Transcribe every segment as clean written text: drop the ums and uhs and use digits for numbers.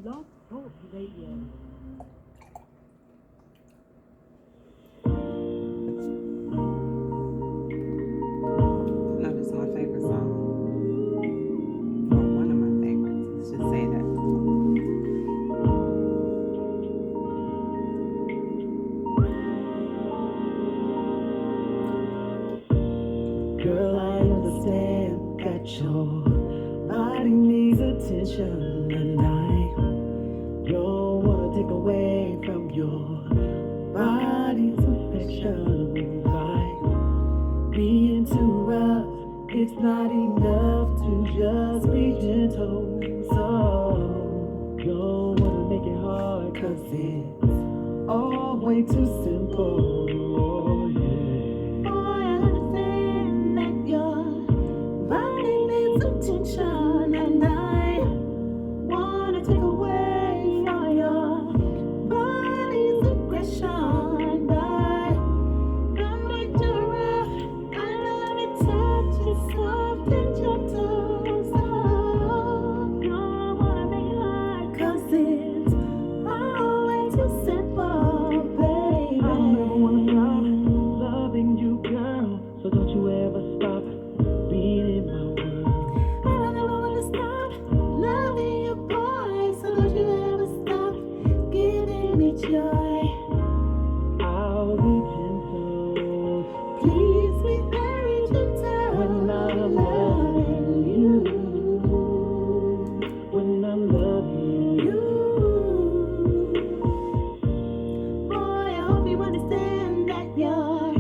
Blog Talk Radio. No, this is my favorite song. Or one of my favorites. Let's just say that. Girl, I understand that your body needs attention, and I don't wanna take away from your body's affection by being too rough. It's not enough to just be gentle, so don't wanna make it hard, 'cause it's all way too simple. Oh, yeah. Boy, I understand that your body needs attention, and I wanna take away all your body's aggression, but don't make you rough. I love it touch it soft and gentle, so don't wanna make it hard, 'cause it's all way too simple, baby. I never wanna stop loving you, girl, so don't you ever stop being in my world. I don't ever wanna stop loving you, boy, so don't you ever stop giving me joy. I'll be gentle, please be very gentle when I'm loving you. When I'm loving you, boy, I hope you understand that your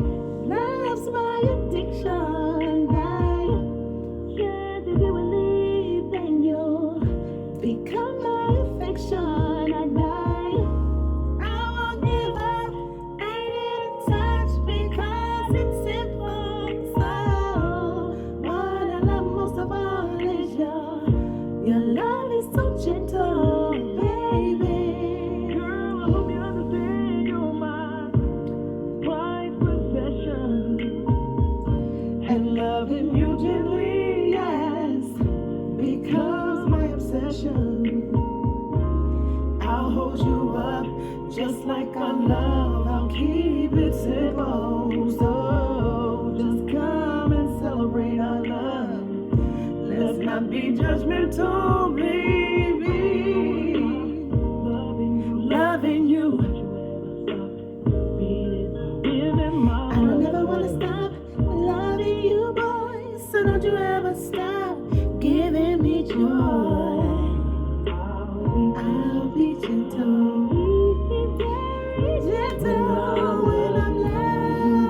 love's my addiction. I can't if you will leave, then you'll become my affection, and I won't give up. Ain't it a touch, because it's simple. So what I love most of all is your love is so gentle, baby. Girl, I hope you understand you're my prized possession, and loving you gently, yes, becomes my obsession. I'll hold you up just like I love. I'll keep it simple. So just come and celebrate our love. Let's not be judgmental, baby. Loving you. I don't ever wanna stop loving you, boy, so don't you ever stop giving me joy. I'll be gentle, gentle when I'm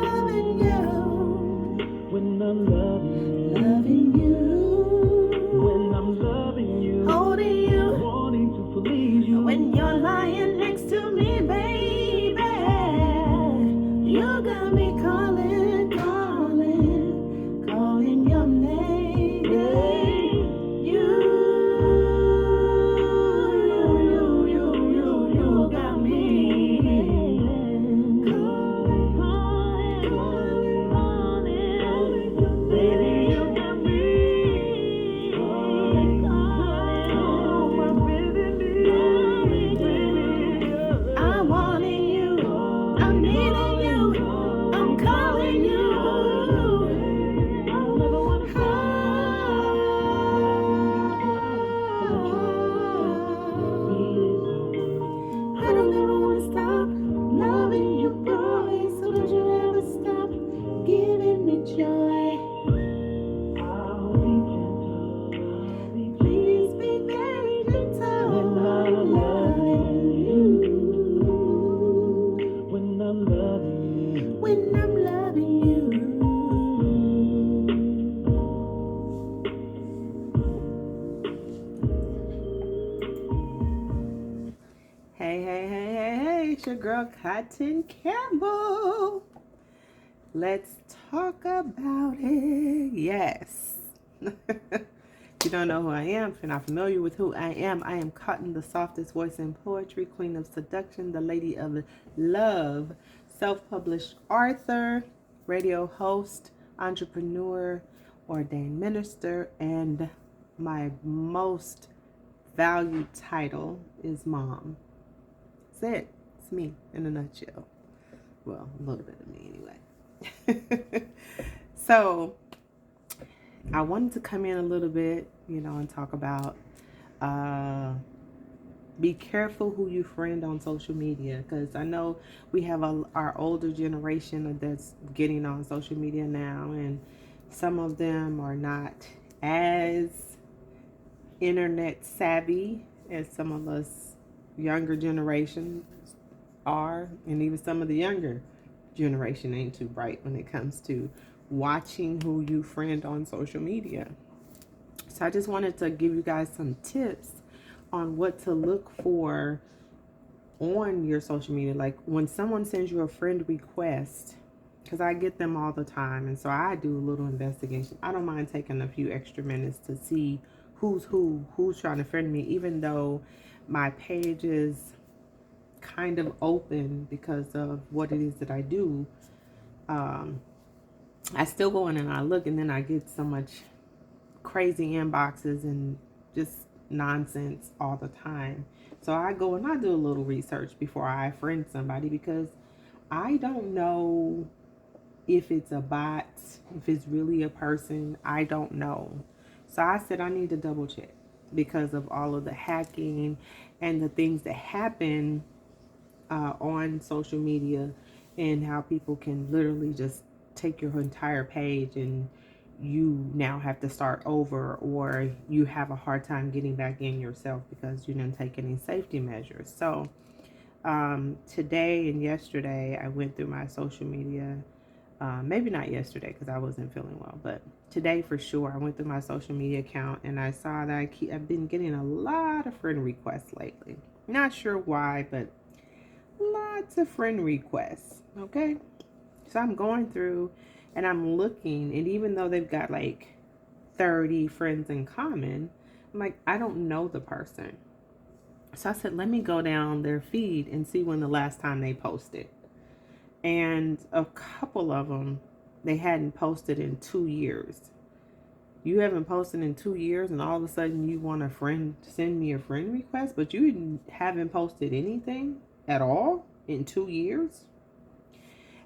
loving you. When I'm loving you. When I'm loving you. Holding you. Wanting to please you. When you're lying next to me, baby, you got me calling, calling, calling your name. You got me calling, calling, calling, baby, you got me calling, calling, my baby, I'm wanting you, I'm needing you, I'm calling you. I don't ever wanna I don't ever wanna stop loving you, boy, so don't you ever stop giving me joy. I'll be gentle, please be very gentle when I'm loving you. When I'm loving you. When I'm loving you. Hey, hey, hey, hey, hey. It's your girl, Kottyn Campbell. Let's talk about it. Yes. If you don't know who I am, if you're not familiar with who I am Kottyn, the softest voice in poetry, queen of seduction, the lady of love, self-published author, radio host, entrepreneur, ordained minister, and my most valued title is mom. That's it. It's me in a nutshell. Well, a little bit of me anyway. So I wanted to come in a little bit, and talk about be careful who you friend on social media, because I know we have our older generation that's getting on social media now, and some of them are not as internet savvy as some of us younger generations are, and even some of the younger generation ain't too bright when it comes to watching who you friend on social media. So I just wanted to give you guys some tips on what to look for on your social media. Like when someone sends you a friend request, because I get them all the time, and so I do a little investigation. I don't mind taking a few extra minutes to see who's trying to friend me, even though my page is kind of open because of what it is that I do. I still go in and I look, and then I get so much crazy inboxes and just nonsense all the time. So I go and I do a little research before I friend somebody, because I don't know if it's a bot, if it's really a person. I don't know. So I said I need to double check because of all of the hacking and the things that happen on social media, and how people can literally just take your entire page and you now have to start over, or you have a hard time getting back in yourself because you didn't take any safety measures. So today and yesterday I went through my social media. Maybe not yesterday because I wasn't feeling well, but today for sure I went through my social media account, and I saw that I've been getting a lot of friend requests lately. Not sure why, but lots of friend requests. Okay, so I'm going through and I'm looking, and even though they've got like 30 friends in common, I'm like, I don't know the person. So I said, let me go down their feed and see when the last time they posted. And a couple of them, they hadn't posted in 2 years. You haven't posted in 2 years, and all of a sudden you want a friend to send me a friend request, but you haven't posted anything at all in 2 years.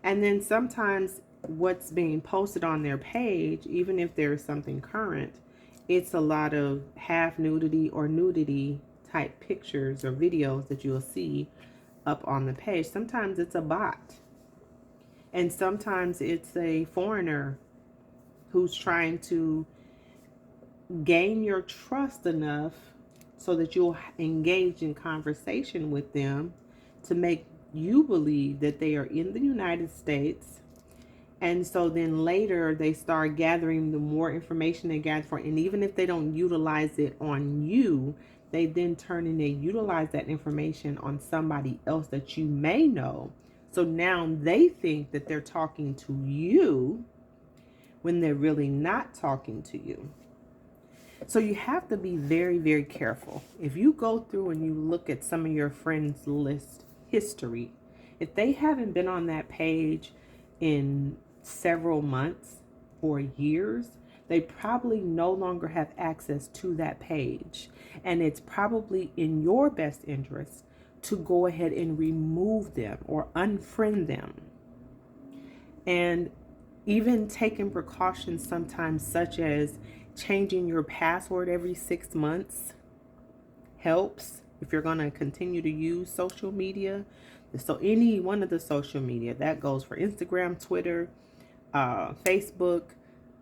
And then sometimes what's being posted on their page, even if there's something current, it's a lot of half nudity or nudity type pictures or videos that you'll see up on the page. Sometimes it's a bot, and sometimes it's a foreigner who's trying to gain your trust enough so that you'll engage in conversation with them to make you believe that they are in the United States. And so then later they start gathering the more information they gather for, and even if they don't utilize it on you, they then turn and they utilize that information on somebody else that you may know. So now they think that they're talking to you when they're really not talking to you. So you have to be very, very careful. If you go through and you look at some of your friends' list history, if they haven't been on that page in several months or years, they probably no longer have access to that page. And it's probably in your best interest to go ahead and remove them or unfriend them. And even taking precautions sometimes, such as changing your password every 6 months, helps if you're going to continue to use social media. So any one of the social media, that goes for Instagram, Twitter, Facebook,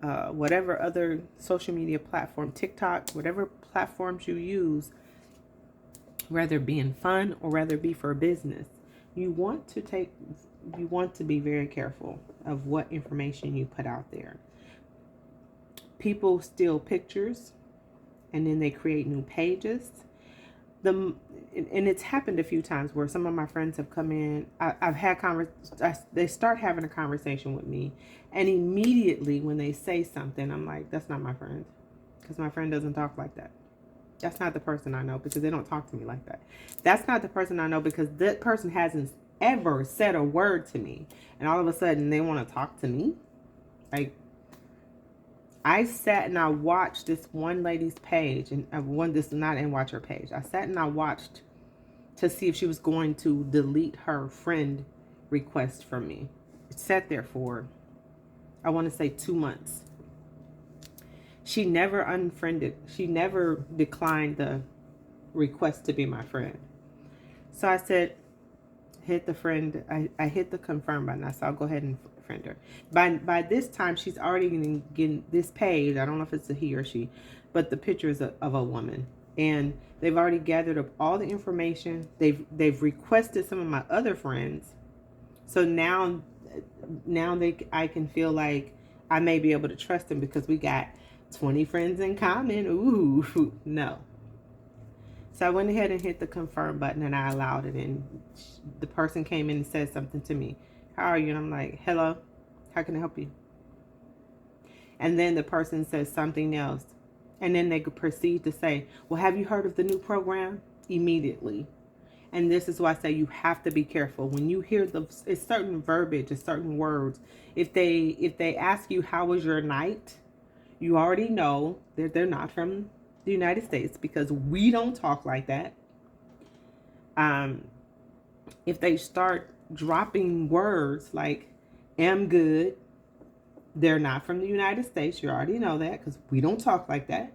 whatever other social media platform, TikTok, whatever platforms you use, whether it be in fun or whether it be for business, you want to be very careful of what information you put out there. People steal pictures and then they create new pages. And it's happened a few times where some of my friends have come in. I've had they start having a conversation with me, and immediately when they say something, I'm like, that's not my friend, because my friend doesn't talk like that. That's not the person I know, because they don't talk to me like that. That's not the person I know, because that person hasn't ever said a word to me, and all of a sudden they want to talk to me. Like, I sat and I watched this one lady's page, and this is not in watch her page. I sat and I watched to see if she was going to delete her friend request from me. It sat there for, I want to say, 2 months. She never unfriended. She never declined the request to be my friend. So I said, hit the friend. I hit the confirm button. I said, I'll go ahead and friend her. By this time, she's already getting this page. I don't know if it's a he or she, but the picture is of a woman. And they've already gathered up all the information. They've requested some of my other friends. So now I can feel like I may be able to trust them because we got 20 friends in common. Ooh, no. So I went ahead and hit the confirm button and I allowed it. And the person came in and said something to me. How are you? And I'm like, hello, how can I help you? And then the person says something else. And then they could proceed to say, well, have you heard of the new program? Immediately. And this is why I say you have to be careful. When you hear it's certain verbiage, it's certain words. If they ask you, how was your night? You already know that they're not from the United States because we don't talk like that. If they start dropping words like am good, they're not from the United States. You already know that because we don't talk like that.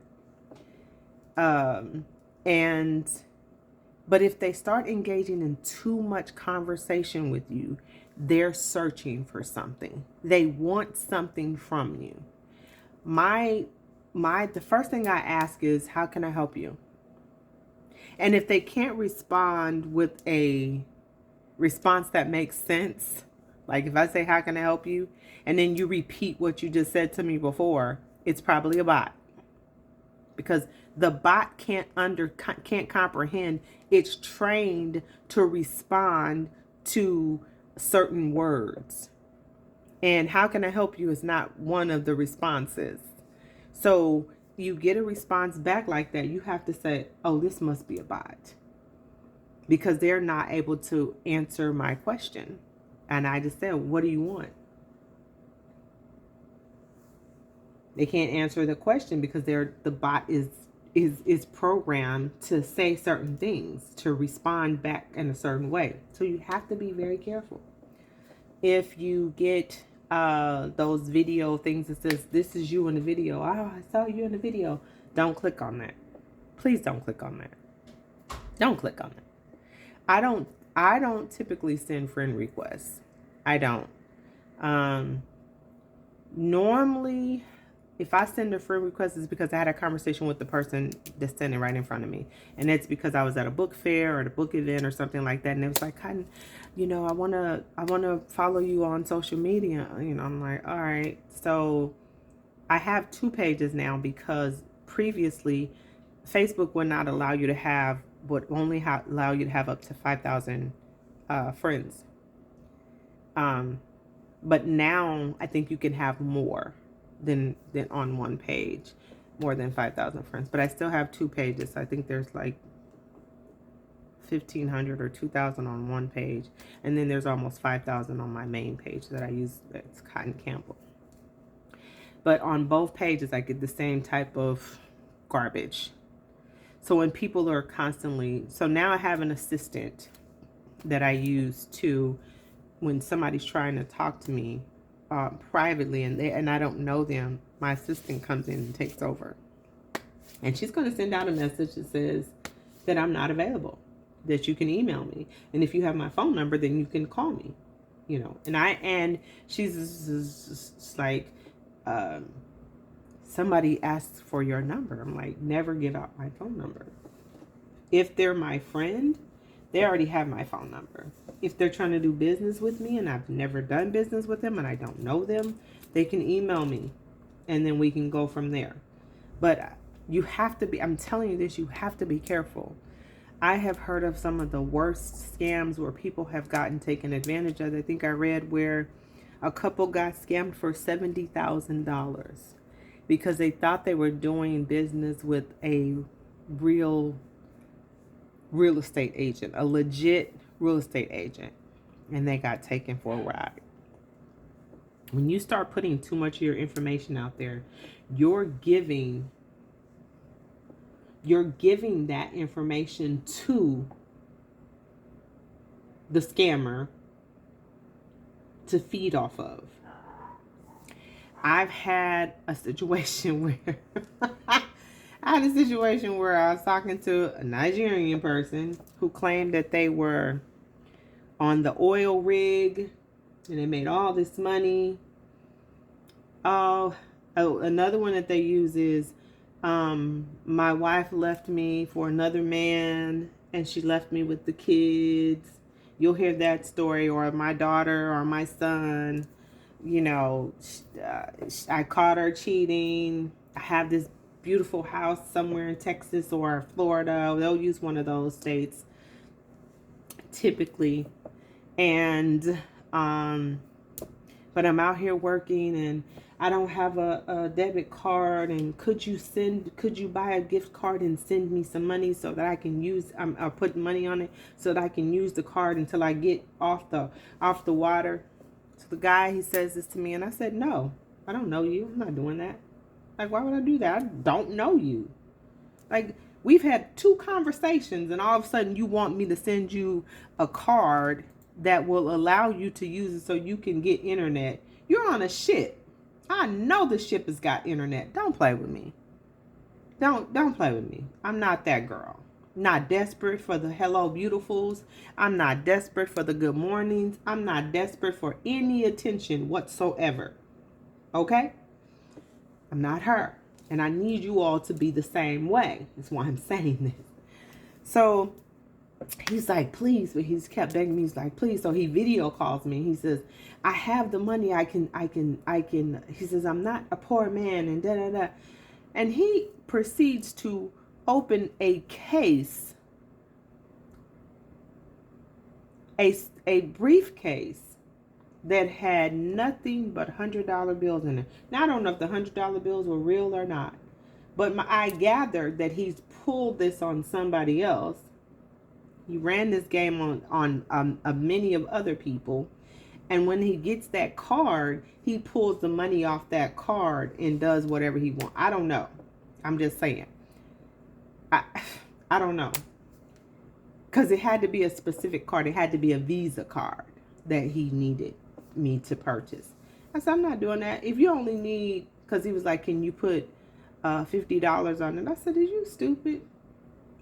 But if they start engaging in too much conversation with you, they're searching for something. They want something from you. The first thing I ask is, how can I help you? And if they can't respond with a response that makes sense, like if I say, how can I help you? And then you repeat what you just said to me before, it's probably a bot. Because the bot can't comprehend. It's trained to respond to certain words. And how can I help you is not one of the responses. So you get a response back like that, you have to say, oh, this must be a bot. Because they're not able to answer my question. And I just said, what do you want? They can't answer the question because the bot is programmed to say certain things, to respond back in a certain way. So you have to be very careful. If you get those video things that says, this is you in the video. Oh, I saw you in the video. Don't click on that. Please don't click on that. Don't click on that. I don't typically send friend requests. I don't. Normally, if I send a friend request, it's because I had a conversation with the person that's standing right in front of me. And it's because I was at a book fair or at a book event or something like that. And it was like, Kottyn, I wanna follow you on social media. I'm like, all right. So I have 2 pages now because previously Facebook would not allow you to have, would only allow you to have up to 5,000 friends. But now I think you can have more than on one page, more than 5,000 friends. But I still have 2 pages. I think there's like 1,500 or 2,000 on one page, and then there's almost 5,000 on my main page that I use. That's Kottyn Campbell. But on both pages, I get the same type of garbage. So when people are constantly, so now I have an assistant that I use to, when somebody's trying to talk to me privately and I don't know them, my assistant comes in and takes over. And she's going to send out a message that says that I'm not available, that you can email me. And if you have my phone number, then you can call me, And she's like, somebody asks for your number. I'm like, never give out my phone number. If they're my friend, they already have my phone number. If they're trying to do business with me and I've never done business with them and I don't know them, they can email me and then we can go from there. But you have to be, I'm telling you this, you have to be careful. I have heard of some of the worst scams where people have gotten taken advantage of. I think I read where a couple got scammed for $70,000 because they thought they were doing business with a real estate agent, a legit real estate agent, and they got taken for a ride. When you start putting too much of your information out there, you're giving that information to the scammer to feed off of. I've had a situation where I was talking to a Nigerian person who claimed that they were on the oil rig and they made all this money. Oh, another one that they use is my wife left me for another man and she left me with the kids. You'll hear that story. Or my daughter or my son, you know, I caught her cheating. I have this beautiful house somewhere in Texas or Florida. They'll use one of those states typically. And but I'm out here working and I don't have a debit card, and could you buy a gift card and send me some money so that I can use, I'll put money on it so that I can use the card until I get off the water. So the guy, he says this to me and I said, no, I don't know you. I'm not doing that. Like, why would I do that? I don't know you. Like, we've had 2 conversations and all of a sudden you want me to send you a card that will allow you to use it so you can get internet. You're on a ship. I know the ship has got internet. Don't play with me. Don't play with me. I'm not that girl. I'm not desperate for the hello beautifuls. I'm not desperate for the good mornings. I'm not desperate for any attention whatsoever. Okay? I'm not her. And I need you all to be the same way. That's why I'm saying this. So he's like, please, but he's kept begging me. He's like, please. So he video calls me. He says, I have the money. I can. He says, I'm not a poor man and da da da. And he proceeds to open a case, a briefcase that had nothing but $100 bills in it. Now, I don't know if the $100 bills were real or not, but I gathered that he's pulled this on somebody else. He ran this game on many of other people. And when he gets that card, he pulls the money off that card and does whatever he wants. I don't know. I'm just saying. I don't know. Because it had to be a specific card. It had to be a Visa card that he needed me to purchase. I said, I'm not doing that. If you only need, because he was like, can you put $50 on it? I said, are you stupid?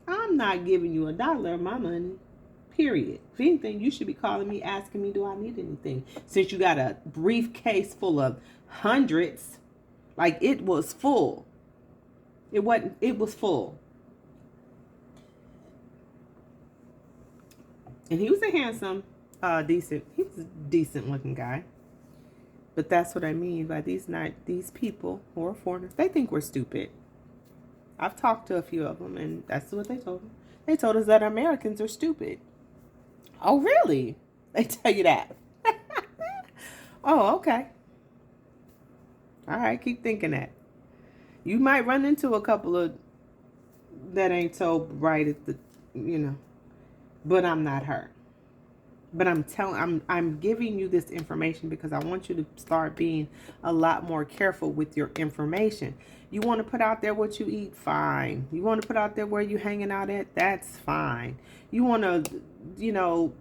I'm not giving you $1 of my money, period. If anything, you should be calling me, asking me, do I need anything? Since you got a briefcase full of hundreds, like it was full. It was full. And he was a handsome, he was a decent looking guy. But that's what I mean by these people who are foreigners. They think we're stupid. I've talked to a few of them, and that's what they told me. They told us that Americans are stupid. Oh, really? They tell you that? Oh, okay. All right, keep thinking that. You might run into a couple of that ain't so bright at the, but I'm not her. But I'm giving you this information because I want you to start being a lot more careful with your information. You want to put out there what you eat, fine. You want to put out there where you hanging out at, that's fine. You want to,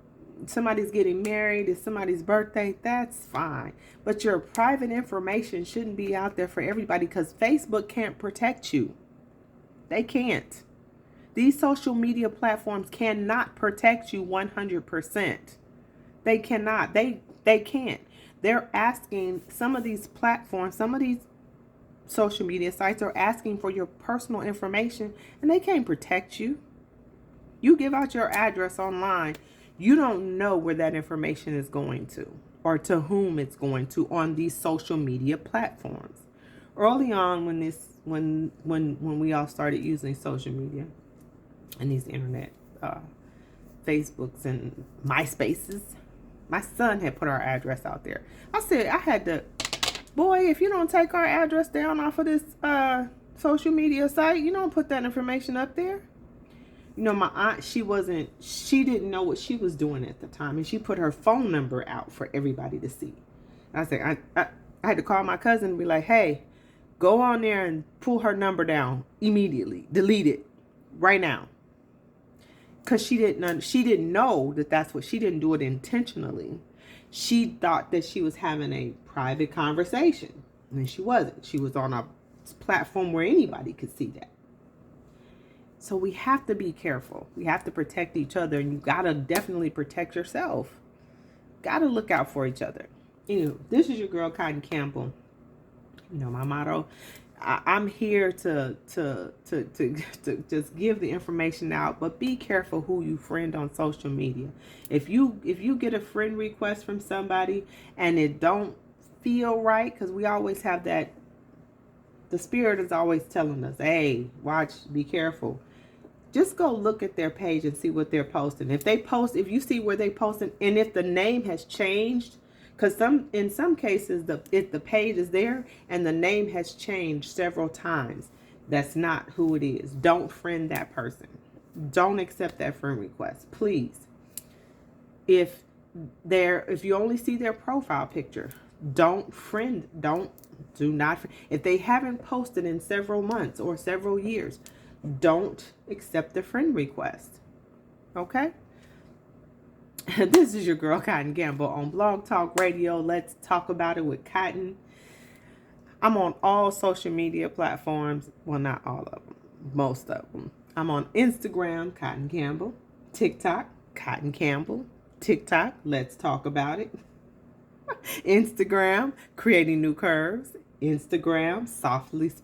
somebody's getting married, it's somebody's birthday, that's fine. But your private information shouldn't be out there for everybody because Facebook can't protect you. They can't. These social media platforms cannot protect you 100%. They cannot. They can't. They're asking, some of these platforms, some of these social media sites are asking for your personal information and they can't protect you. You give out your address online, you don't know where that information is going to or to whom it's going to on these social media platforms. Early on when we all started using social media and these internet Facebooks and MySpaces, my son had put our address out there. I said, I had to, boy, if you don't take our address down off of this social media site, you don't put that information up there. My aunt, she didn't know what she was doing at the time. And she put her phone number out for everybody to see. And I said, I had to call my cousin and be like, hey, go on there and pull her number down immediately. Delete it right now. because she didn't know that she didn't do it intentionally. She thought that she was having a private conversation, and she wasn't. She was on a platform where anybody could see that. So we have to be careful. We have to protect each other, and you gotta definitely protect yourself. Gotta look out for each other. This is your girl Kottyn Campbell. My motto. I'm here to just give the information out, but be careful who you friend on social media. If you get a friend request from somebody and it don't feel right, because we always have that. The spirit is always telling us, "Hey, watch, be careful." Just go look at their page and see what they're posting. If you see where they posting, and if the name has changed, because in some cases if the page is there and the name has changed several times, that's not who it is. Don't friend that person. Don't accept that friend request, please. If you only see their profile picture, do not. If they haven't posted in several months or several years, don't accept the friend request. Okay? This is your girl Kottyn Campbell on Blog Talk Radio. Let's talk about it with Kottyn. I'm on all social media platforms. Well, not all of them. Most of them. I'm on Instagram, Kottyn Campbell. TikTok, Kottyn Campbell. TikTok, let's talk about it. Instagram, Creating New Curves. Instagram, Softest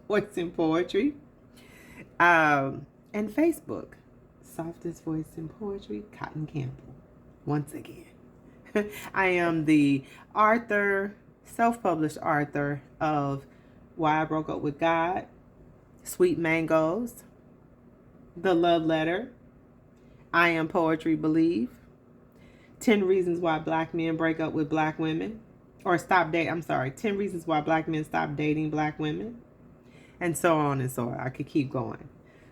Voice in Poetry. And Facebook, Softest Voice in Poetry, Kottyn Campbell. Once again, I am the self-published author of Why I Broke Up with God, Sweet Mangoes, The Love Letter, I Am Poetry Believe, 10 Reasons Why Black Men Break Up with Black Women, 10 Reasons Why Black Men Stop Dating Black Women, and so on and so on. I could keep going.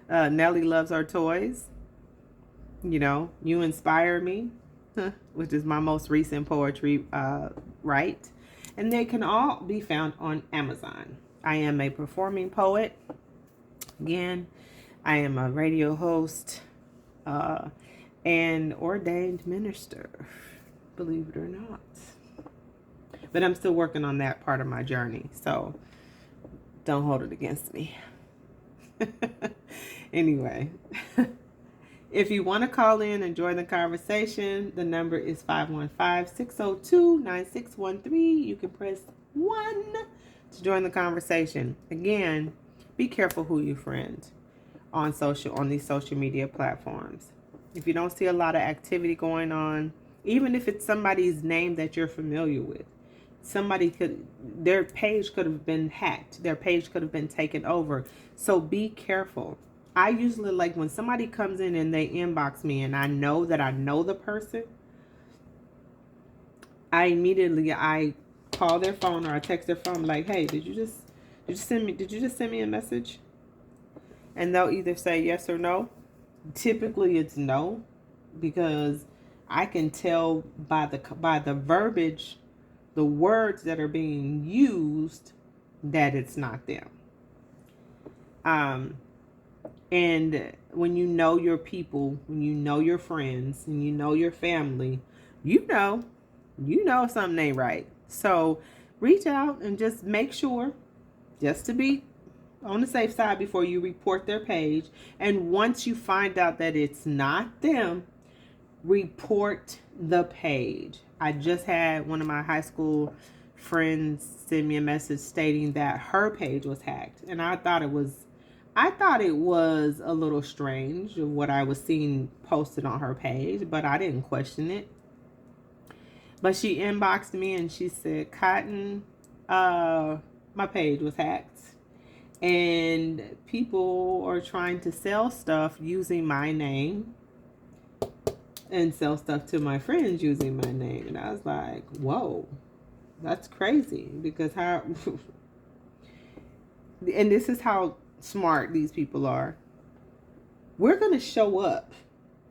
Nellie Loves Our Toys. You Inspire Me, which is my most recent poetry write. And they can all be found on Amazon. I am a performing poet. Again, I am a radio host and ordained minister, believe it or not. But I'm still working on that part of my journey, so don't hold it against me. Anyway, if you want to call in and join the conversation, the number is 515-602-9613. You can press 1 to join the conversation. Again, be careful who you friend on these social media platforms. If you don't see a lot of activity going on, even if it's somebody's name that you're familiar with, their page could have been hacked. Their page could have been taken over. So be careful. I usually like when somebody comes in and they inbox me and I know that I know the person, I call their phone or I text their phone like, "Hey, did you just send me a message?" And they'll either say yes or no. Typically it's no, because I can tell by the verbiage, the words that are being used, that it's not them. And when you know your people, when you know your friends, and you know your family, you know something ain't right. So reach out and just make sure, just to be on the safe side, before you report their page. And once you find out that it's not them, report the page. I just had one of my high school friends send me a message stating that her page was hacked, and I thought it was a little strange of what I was seeing posted on her page, but I didn't question it. But she inboxed me and she said, "Kottyn, my page was hacked, and people are trying to sell stuff using my name and sell stuff to my friends using my name." And I was like, whoa, that's crazy. Because and this is how smart these people are. We're going to show up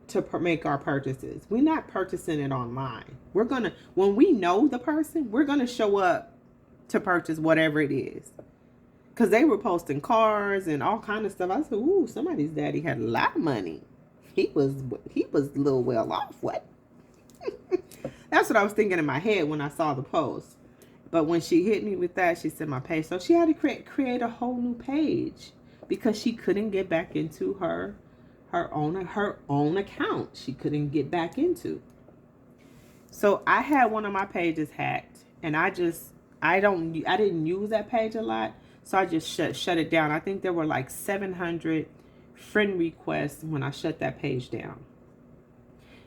to make our purchases. We're not purchasing it online. When we know the person, we're going to show up to purchase whatever it is. Because they were posting cars and all kind of stuff. I said, ooh, somebody's daddy had a lot of money. he was a little well off. What? That's what I was thinking in my head when I saw the post. But when she hit me with that, she said my page. So she had to create a whole new page because she couldn't get back into her own account. She couldn't get back into. So I had one of my pages hacked, and I didn't use that page a lot, so I just shut it down. I think there were like 700 friend requests when I shut that page down,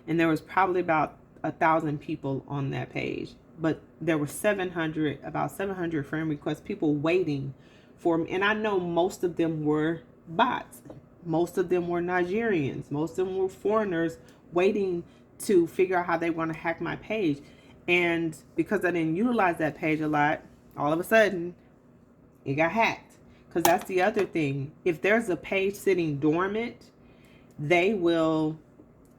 and there was probably about 1,000 people on that page, but there were about 700 friend requests, people waiting for me, and I know most of them were bots. Most of them were Nigerians. Most of them were foreigners waiting to figure out how they want to hack my page. And because I didn't utilize that page a lot, all of a sudden it got hacked. Because that's the other thing. If there's a page sitting dormant, they will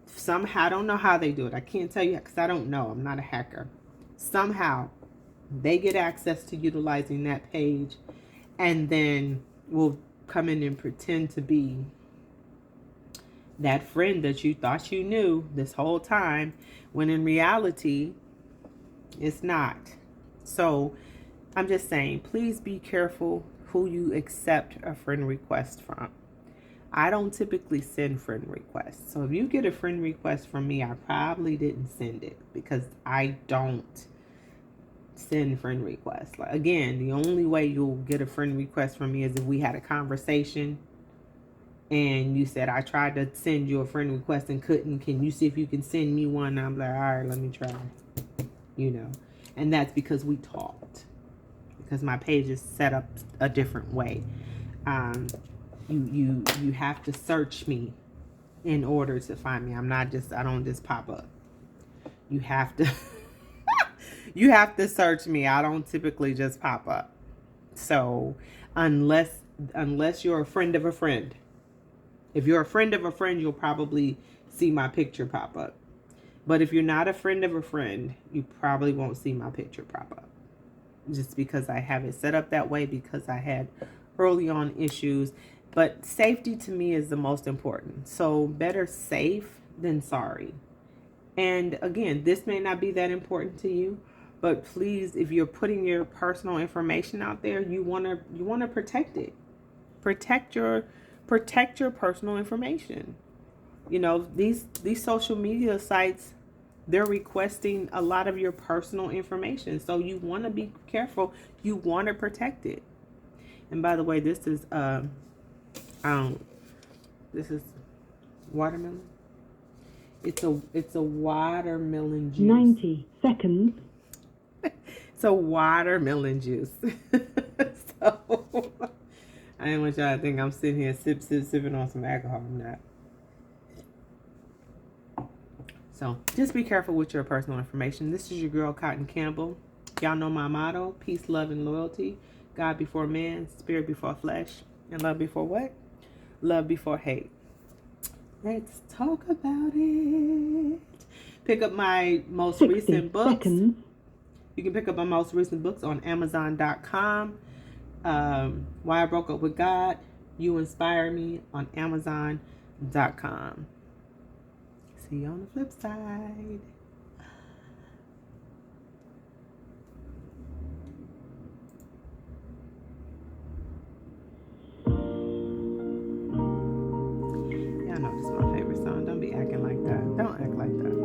somehow, I don't know how they do it. I can't tell you because I don't know. I'm not a hacker. Somehow they get access to utilizing that page and then will come in and pretend to be that friend that you thought you knew this whole time, when in reality it's not. So I'm just saying, please be careful who you accept a friend request from. I don't typically send friend requests. So if you get a friend request from me, I probably didn't send it, because I don't send friend requests. Like, again, the only way you'll get a friend request from me is if we had a conversation and you said, I tried to send you a friend request and couldn't. Can you see if you can send me one? And I'm like, all right, let me try. And that's because we talked. Because my page is set up a different way. You have to search me in order to find me. I don't just pop up. You have to you have to search me. I don't typically just pop up. So unless you're a friend of a friend. If you're a friend of a friend, you'll probably see my picture pop up. But if you're not a friend of a friend, you probably won't see my picture pop up. Just because I have it set up that way, because I had early on issues. But safety to me is the most important. So better safe than sorry. And again, this may not be that important to you, but please, if you're putting your personal information out there, you want to protect it. Protect your personal information. These social media sites, they're requesting a lot of your personal information. So you want to be careful. You want to protect it. And by the way, this is watermelon. It's a watermelon juice. 90 seconds. It's a watermelon juice. So I didn't want y'all to think I'm sitting here sipping on some alcohol. I'm not. So just be careful with your personal information. This is your girl, Kottyn Campbell. Y'all know my motto: peace, love, and loyalty. God before man, spirit before flesh, and love before what? Love before hate. Let's talk about it. Pick up my most recent books. Seconds. You can pick up my most recent books on Amazon.com. Why I Broke Up with God, You Inspire Me, on Amazon.com. See you on the flip side. Y'all know this is my favorite song. Don't be acting like that. Don't act like that.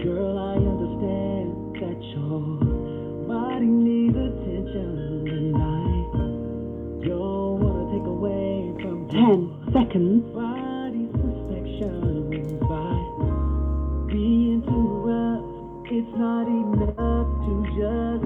Girl, I understand that your body needs attention tonight. Don't wanna take away from 10 seconds. Body's perfection by being too rough. It's not enough to just